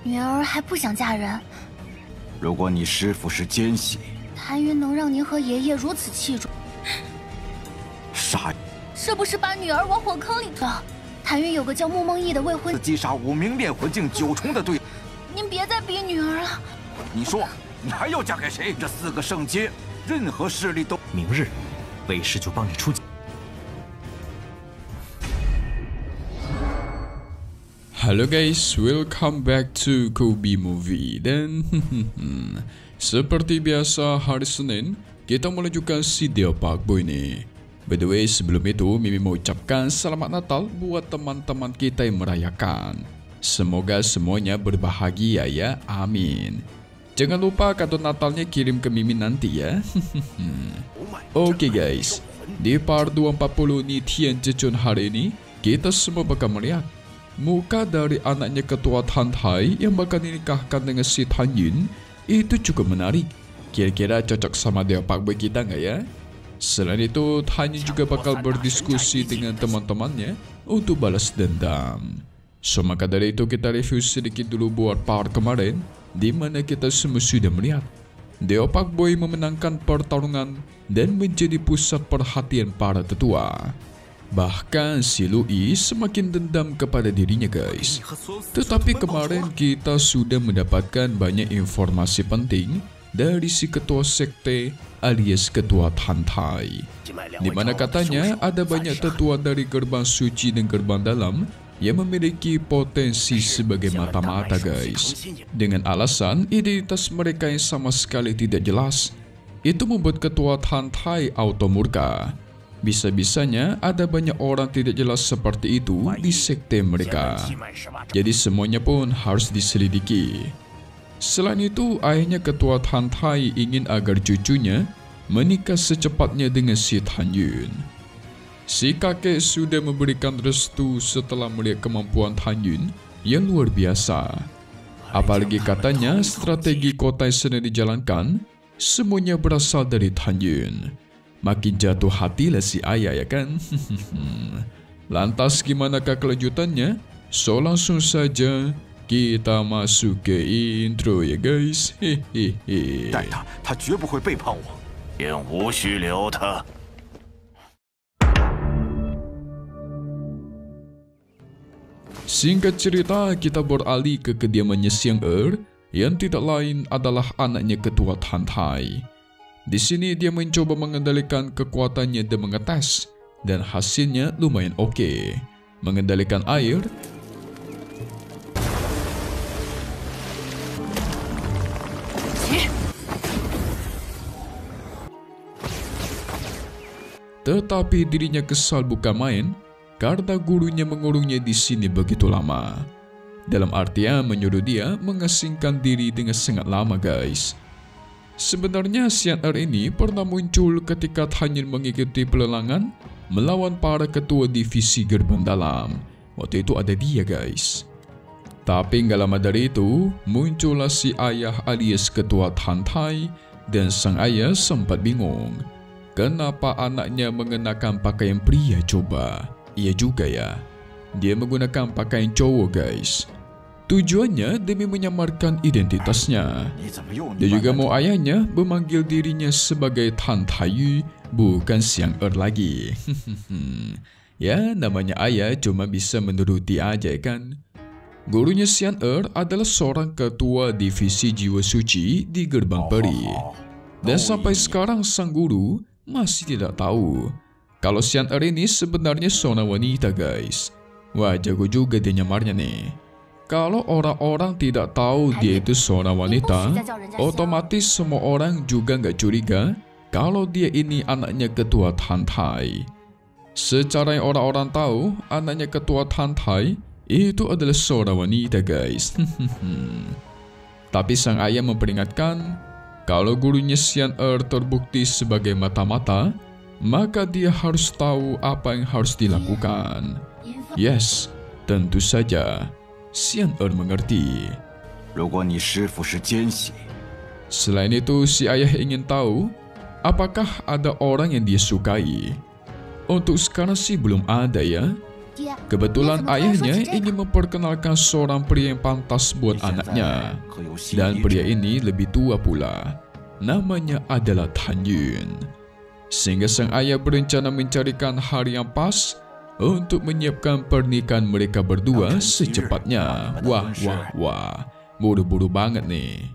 女儿还不想嫁人。如果你师父是奸细，谭云能让您和爷爷如此器重，杀！是不是把女儿往火坑里推？谭云有个叫穆梦忆的未婚，击杀5名炼魂境9重的对。您别再逼女儿了。你说，你还要嫁给谁？这4个圣阶，任何势力都……明日，魏氏就帮你出。 Halo guys, welcome back to Kobe Movie. Dan seperti biasa hari Senin kita melanjutkan si Deo Pakboy nih. By the way, sebelum itu Mimi mau ucapkan selamat Natal buat teman-teman kita yang merayakan. Semoga semuanya berbahagia ya, amin. Jangan lupa kado Natalnya kirim ke Mimi nanti ya. Oke guys, di part 240 nih Tian Zhechun hari ini kita semua bakal melihat muka dari anaknya ketua Tan Tai yang bakal dinikahkan dengan si Tan Yun itu cukup menarik. Kira-kira cocok sama Deo Pakboy kita nggak ya? Selain itu, Tan Yun juga bakal berdiskusi dengan teman-temannya untuk balas dendam. So maka dari itu kita review sedikit dulu buat part kemarin, di mana kita semua sudah melihat Deo Pakboy memenangkan pertarungan dan menjadi pusat perhatian para tetua. Bahkan si Lui semakin dendam kepada dirinya guys. Tetapi kemarin kita sudah mendapatkan banyak informasi penting dari si ketua sekte alias ketua Tan Tai, di mana katanya ada banyak tetua dari gerbang suci dan gerbang dalam yang memiliki potensi sebagai mata-mata guys. Dengan alasan identitas mereka yang sama sekali tidak jelas, itu membuat ketua Tan Tai auto murka. Bisa-bisanya ada banyak orang tidak jelas seperti itu di sekte mereka. Jadi semuanya pun harus diselidiki. Selain itu, ayahnya ketua Tan Tai ingin agar cucunya menikah secepatnya dengan si Tan Yun. Si kakek sudah memberikan restu setelah melihat kemampuan Tan Yun yang luar biasa. Apalagi katanya strategi kota yang sedang dijalankan semuanya berasal dari Tan Yun. Makin jatuh hatilah si ayah ya kan? Lantas gimanakah kelanjutannya? So langsung saja kita masuk ke intro ya guys. Hehehe. 带他，他绝不会背叛我。也无需留他。 Singkat cerita, kita beralih ke kediamannya Xiang yang tidak lain adalah anaknya ketua Tan Tai. Di sini dia mencoba mengendalikan kekuatannya dan mengetes, dan hasilnya lumayan oke. Mengendalikan air, tetapi dirinya kesal bukan main karena gurunya mengurungnya di sini begitu lama. Dalam artian menyuruh dia mengasingkan diri dengan sangat lama guys. Sebenarnya Xian ini pernah muncul ketika Tan Yun mengikuti pelelangan melawan para ketua divisi gerbang dalam. Waktu itu ada dia guys. Tapi nggak lama dari itu muncullah si ayah alias ketua Tan Tai, dan sang ayah sempat bingung. Kenapa anaknya mengenakan pakaian pria coba? Iya juga ya, dia menggunakan pakaian cowok guys. Tujuannya demi menyamarkan identitasnya. Dia juga mau ayahnya memanggil dirinya sebagai Tan Tai, bukan Xiang lagi. Ya namanya ayah cuma bisa menuruti aja kan. Gurunya Xiang adalah seorang ketua divisi jiwa suci di gerbang peri. Dan sampai sekarang sang guru masih tidak tahu kalau Xian ini sebenarnya seorang wanita guys. Wah jago juga dia nyamarnya nih. Kalau orang-orang tidak tahu dia itu seorang wanita, otomatis semua orang juga nggak curiga kalau dia ini anaknya ketua Tan Tai. Secara yang orang-orang tahu, anaknya ketua Tan Tai itu adalah seorang wanita guys. Tapi sang ayah memperingatkan, kalau gurunya Xian terbukti sebagai mata-mata, maka dia harus tahu apa yang harus dilakukan. Yes, tentu saja Xian mengerti. Selain itu, si ayah ingin tahu apakah ada orang yang dia sukai. Untuk sekarang sih belum ada ya. 爹， Kebetulan 你怎么突然说 ayahnya 起这个？ ingin memperkenalkan seorang pria yang pantas buat 你现在 anaknya. 可有心 Dan 仪 pria 之 ini lebih tua pula. Namanya adalah Tan Yun. Sehingga sang ayah berencana mencarikan hari yang pas untuk menyiapkan pernikahan mereka berdua secepatnya. Wah, wah, wah. Buru-buru banget nih.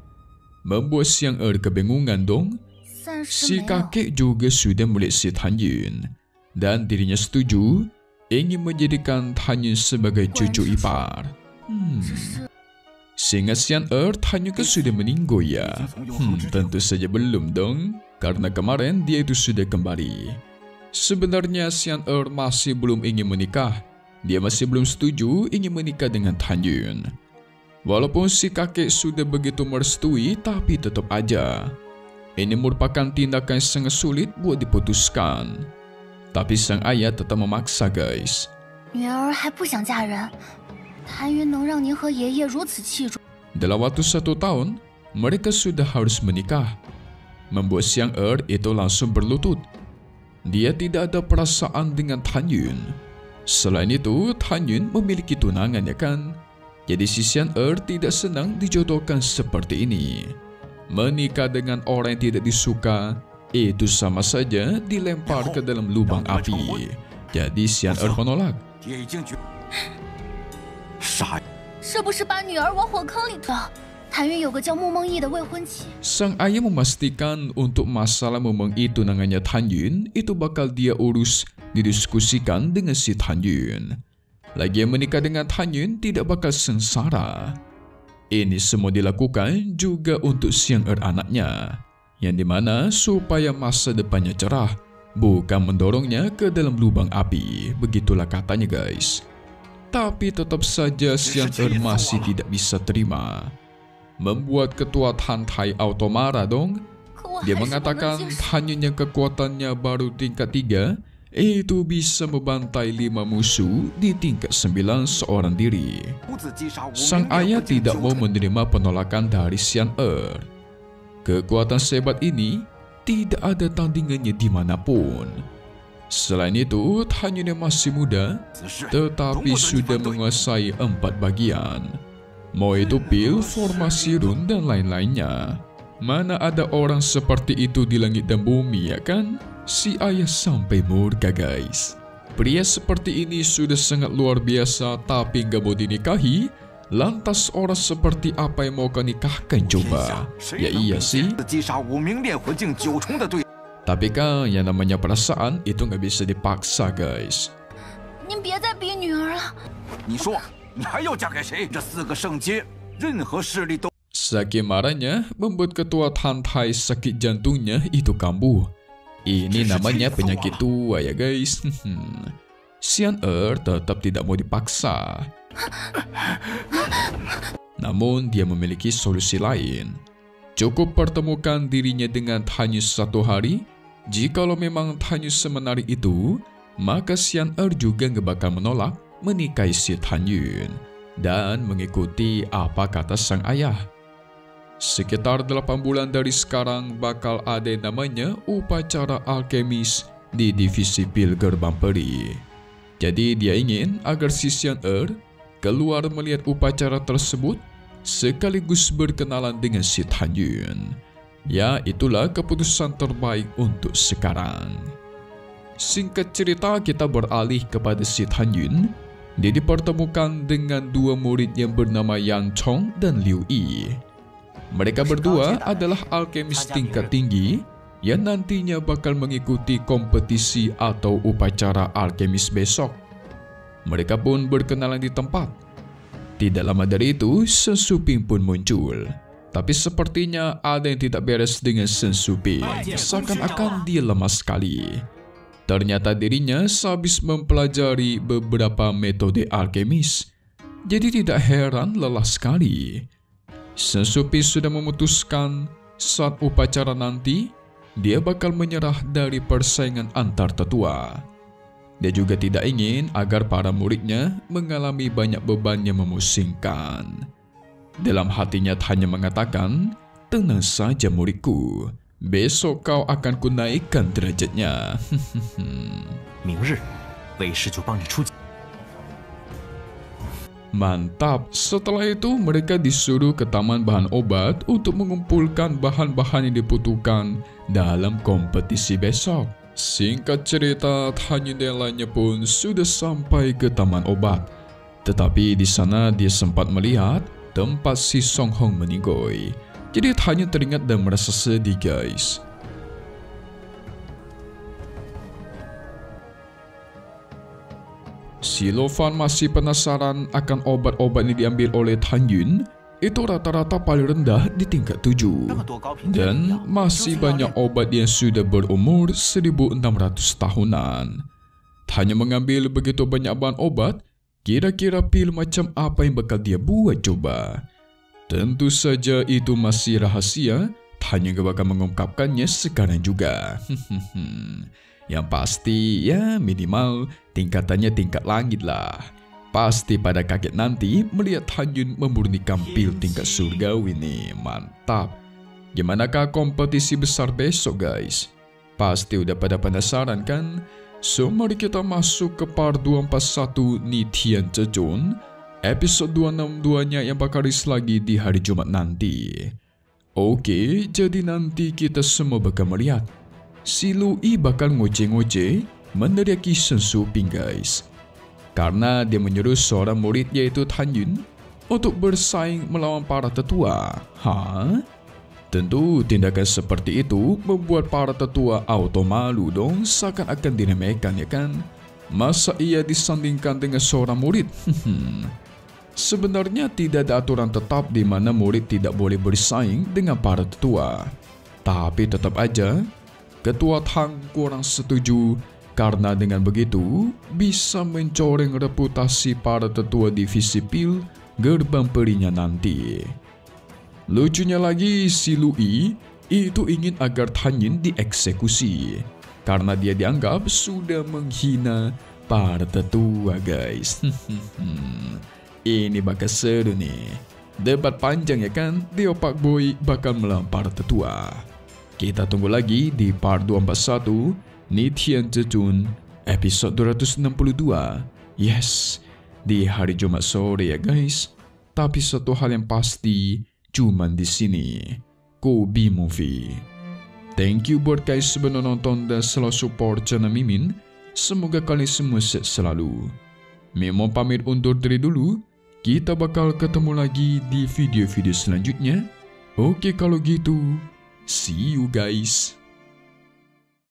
Membuat Xiang kebingungan dong. 暂时 Si 没有。 kakek juga sudah melihat si Tan Yun. Dan dirinya setuju ingin menjadikan Tan Yun sebagai cucu ipar. 只是 Sehingga Xian Tan Yun kan sudah meninggal ya. Tentu saja belum dong. Karena kemarin dia itu sudah kembali. Sebenarnya Xian masih belum ingin menikah. Dia masih belum setuju ingin menikah dengan Tan Yun. Walaupun si kakek sudah begitu merestui, tapi tetap aja. Ini merupakan tindakan yang sangat sulit buat diputuskan. Tapi sang ayah tetap memaksa guys. 女儿还不想嫁人，谭云能让您和爷爷如此器重， Dalam waktu 1 tahun, mereka sudah harus menikah. Membuat Xiang itu langsung berlutut. Dia tidak ada perasaan dengan Tan Yun. Selain itu, Tan Yun memiliki tunangan ya kan? Jadi si Xiang tidak senang dijodohkan seperti ini. Menikah dengan orang yang tidak disuka, itu sama saja dilempar ke dalam lubang api. Jadi Xiang menolak. 爹已经决傻， 是不是把女儿往火坑里推？谭云有个叫穆梦忆的未婚妻， Sang ayah memastikan untuk masalah memengi tunangannya Tan Yun itu bakal dia urus didiskusikan dengan si Tan Yun. Lagi yang menikah dengan Tan Yun tidak bakal sengsara. Ini semua dilakukan juga untuk Xiang anaknya, yang dimana supaya masa depannya cerah, bukan mendorongnya ke dalam lubang api. Begitulah katanya guys. Tapi tetap saja Xiang masih tidak bisa terima. Membuat ketua Tantai auto marah dong. 可我还 Dia 是不能 mengatakan 接受。 Tan Yun yang kekuatannya baru tingkat 3 itu bisa membantai 5 musuh di tingkat 9 seorang diri. 独自击杀无 Sang 名 ayah 烈火境 tidak 九 mau 成， menerima penolakan dari Xiang Kekuatan sehebat ini tidak ada tandingannya dimanapun. Selain itu, Tan Yun yang masih muda 此事 tetapi 容不得你 sudah 反对。 menguasai 4 bagian. Mau itu pil, formasi run, dan lain-lainnya. Mana ada orang seperti itu di langit dan bumi ya kan? Si ayah sampai murka guys. Pria seperti ini sudah sangat luar biasa tapi nggak mau dinikahi. Lantas orang seperti apa yang mau kau nikahkan 天 coba? 下谁 Ya 能 iya 比 sih. 自击杀无名烈火境九重的对？ Tapi kan yang namanya perasaan itu nggak bisa dipaksa guys. 您别再逼女儿了， 你说你还要嫁给谁？这4个圣阶，任何势力都 Saking marahnya membuat ketua Tantai sakit jantungnya itu kambuh. Ini namanya penyakit tua ya guys. Xian tetap tidak mau dipaksa. Namun dia memiliki solusi lain. Cukup pertemukan dirinya dengan Tan Yun 1 hari. Jikalau memang Tan Yun semenarik itu, maka Xian juga nggak bakal menolak menikahi si Tan Yun dan mengikuti apa kata sang ayah. Sekitar 8 bulan dari sekarang bakal ada yang namanya upacara alkemis di divisi pil gerbang peri. Jadi dia ingin agar si Xian keluar melihat upacara tersebut sekaligus berkenalan dengan si Tan Yun. Ya, itulah keputusan terbaik untuk sekarang. Singkat cerita, kita beralih kepada si Tan Yun. Dia dipertemukan dengan 2 murid yang bernama Yang Chong dan Liu Yi. Mereka berdua adalah alkemis tingkat tinggi yang nantinya bakal mengikuti kompetisi atau upacara alkemis besok. Mereka pun berkenalan di tempat. Tidak lama dari itu, Shen Suping pun muncul. Tapi sepertinya ada yang tidak beres dengan Shen Suping. Seakan-akan dia lemah sekali. Ternyata dirinya sehabis mempelajari beberapa metode alkemis. Jadi tidak heran lelah sekali. Shen Suping sudah memutuskan saat upacara nanti, dia bakal menyerah dari persaingan antar tetua. Dia juga tidak ingin agar para muridnya mengalami banyak beban yang memusingkan. Dalam hatinya hanya mengatakan, tenang saja muridku, besok kau akan kunaikkan derajatnya. 明日，魏师就帮你出。Mantap. Setelah itu mereka disuruh ke taman bahan obat untuk mengumpulkan bahan-bahan yang dibutuhkan dalam kompetisi besok. Singkat cerita, Tan Yun dan lainnya pun sudah sampai ke taman obat. Tetapi di sana dia sempat melihat tempat si Song Hong meninggoy. Jadi Tan Yun teringat dan merasa sedih, guys. Si Lo Fan masih penasaran akan obat-obat yang diambil oleh Tan Yun. Itu rata-rata paling rendah di tingkat 7. Dan masih banyak obat yang sudah berumur 1600 tahunan. Tan Yun mengambil begitu banyak bahan obat. Kira-kira pil macam apa yang bakal dia buat coba? Tentu saja itu masih rahasia. Tan Yun gak bakal mengungkapkannya sekarang juga. Yang pasti ya minimal tingkatannya tingkat langit lah. Pasti pada kaget nanti melihat Tan Yun memurnikan pil tingkat surgawi nih. Mantap. Gimanakah kompetisi besar besok, guys? Pasti udah pada penasaran kan? So mari kita masuk ke part 241 Ni Tian Zhezhun, episode 262-nya yang bakal rilis lagi di hari Jumat nanti. Oke, jadi nanti kita semua bakal melihat si Lu Yi bakal ngoceh-ngoceh meneriaki Shen Shuping, guys. Karena dia menyuruh seorang murid yaitu Tan Yun untuk bersaing melawan para tetua. Tentu tindakan seperti itu membuat para tetua auto malu dong, seakan-akan diremehkan ya kan. Masa ia disandingkan dengan seorang murid? Sebenarnya tidak ada aturan tetap di mana murid tidak boleh bersaing dengan para tetua. Tapi tetap aja Ketua Tang kurang setuju karena dengan begitu bisa mencoreng reputasi para tetua divisi pil gerbang perinya nanti. Lucunya lagi, si Lu Yi itu ingin agar Tan Yun dieksekusi karena dia dianggap sudah menghina para tetua, guys. Ini bakal seru nih. Debat panjang ya kan, Tio Pak Boy bakal melawan para tetua. Kita tunggu lagi di part 241 Ni Tian Zhezhun episode 262. Yes, di hari Jumat sore ya guys. Tapi satu hal yang pasti cuman di sini Kobe Movie. Thank you buat guys sudah nonton dan selalu support channel Mimin. Semoga kalian semua sehat selalu. Mimin pamit undur diri dulu. Kita bakal ketemu lagi di video-video selanjutnya. Oke kalau gitu, see you guys.